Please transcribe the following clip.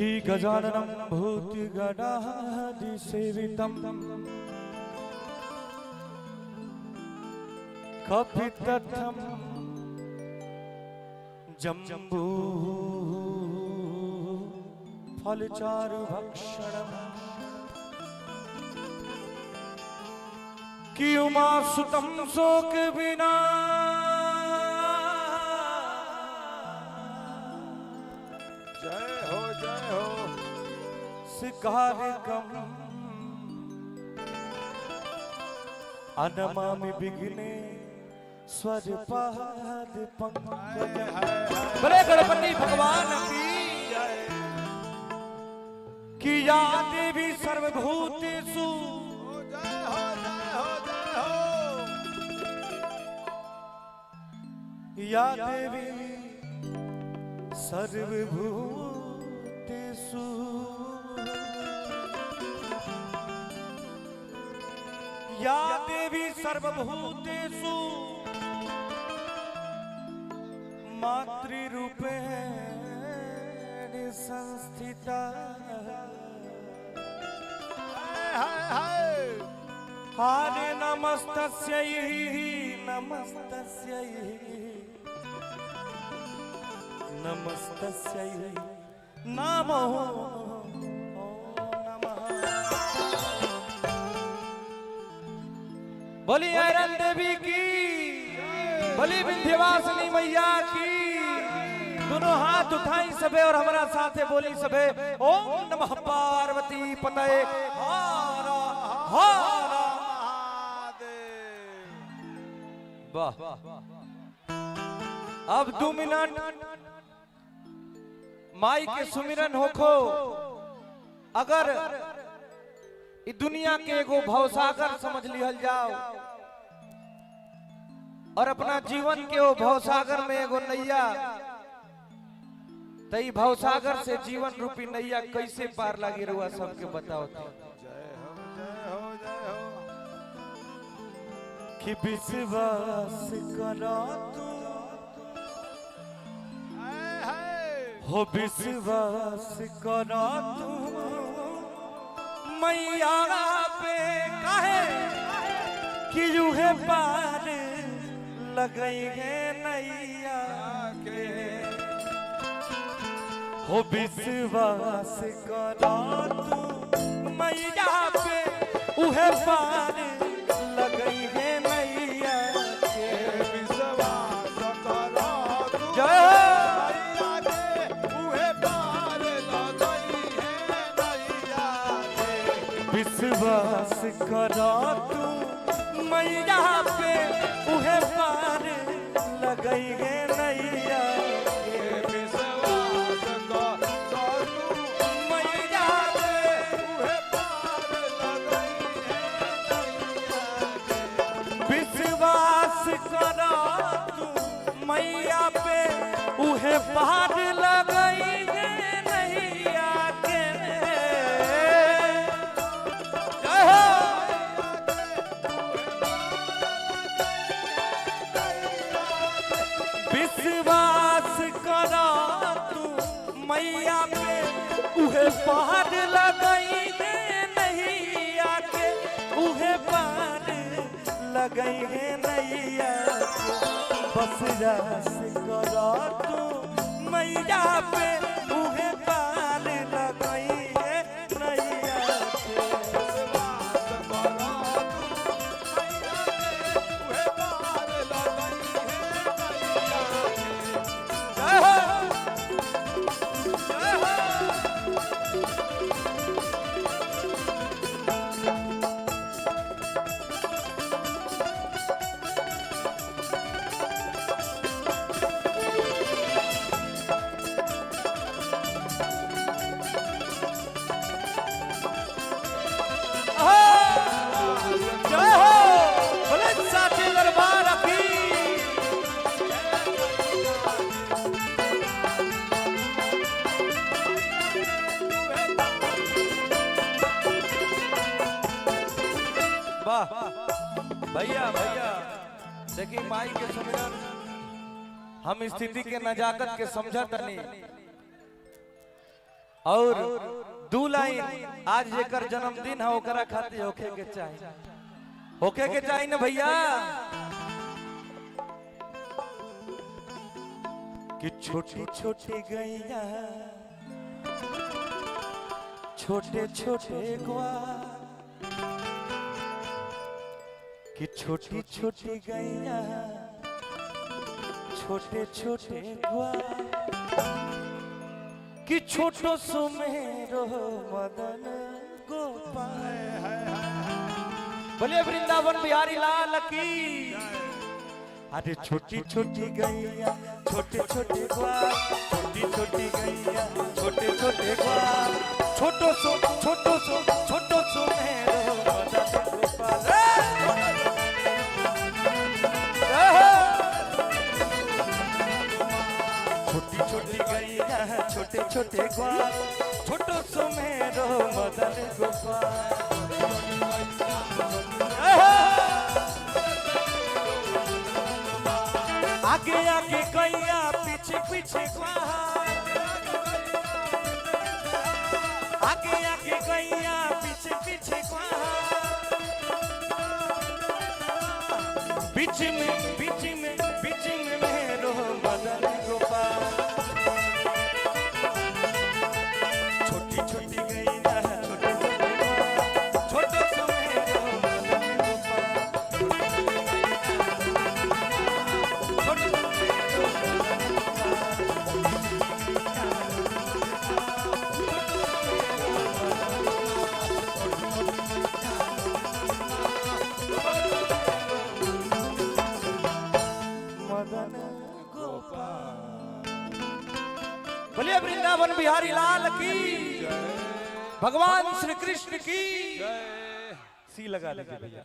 कि गजाननं भूतिगणादिसेवितं कपितथं जम्बू फलचारुभक्षणम् कि उमासुतं शोक विना शिकारकम अनमामि विघ्ने स्वरपाद पंकज। बोले गणपति भगवान की जय। कि या देवी सर्वभूतेषु या देवी सर्वभूतेषु या देवी सर्वभूतेषु मातृरूपेण संस्थिता। हारे नमस्तस्यै नमस्तस्यै नमस्तस्यै नमो नमः। बोली आयरन देवी की, बोली विंध्यवासिनी मैया की। दोनों हाथ उठाई सबे और हमारा साथे बोली सबे ओम नमः पार्वती पतये हर हर महादेव। वाह। अब 2 मिनट माई के सुमिरन होखो। अगर इस दुनिया के एगो भवसागर समझ लिहल जाओ और अपना जीवन के वो भवसागर में एगो नैया, तई भवसागर से जीवन रूपी नैया कैसे पार लगी रुआ सबके बताओ। कि विश्वास करा तू हो, विश्वास करा तू मैया पे काहे कि यूहे पार लगई है नैया के। हो विश्वास करा तू मैया पे उहे पार लगई है नैया के। विश्वास करा तू मैया के उहे पार लगई है नैया के। विश्वास करा तू मैया पे उहे पार लगई है नैया के। विश्वास करा तू मैया पे उहे पार लगई है नैया के। विश्वास करा तू मैया पे उहे पार लगई है नैया के। विश्वास करा तू मैया पे उहे पार लगई है नैया के। उहे पार लगई है नैया के। बस रास करा तू मैया पे उहे पार लगई है नैया के। भैया भैया देखिए माई के सुमिरन हम स्थिति के नजाकत के समझत नहीं। और दू लाइन आज जेकर जन्मदिन है ओकरा खातिर होखे के चाहिए, होखे के चाहिए ना भैया। कि छोटी छोटी गैया छोटे छोटे ग्वार, कि छोटी छोटी गैया छोटे छोटे ग्वार, कि छोटो सुमेरो मदन गोपाल। बोलिए वृंदावन बिहारी लाल की। अरे छोटी छोटी गैया छोटे छोटे ग्वाल, छोटी छोटी गैया छोटे छोटे ग्वाल, छोटो सो मेरो मदन गोपाल। छोटी छोटी गैया छोटे छोटे ग्वाल, छोटो सो मेरो मदन गोपाल। आगे आगे गैया पीछे पीछे ग्वाल, आगे आगे गैया पीछे पीछे ग्वाल, बीच में मेरो मदन गोपाल। छोटी छोटी गैया छोटे छोटे ग्वाल, छोटो सो मेरो मदन गोपाल। बोलिए वृंदावन बिहारी लाल की, भगवान श्री कृष्ण की। सी लगा लीजिए भैया।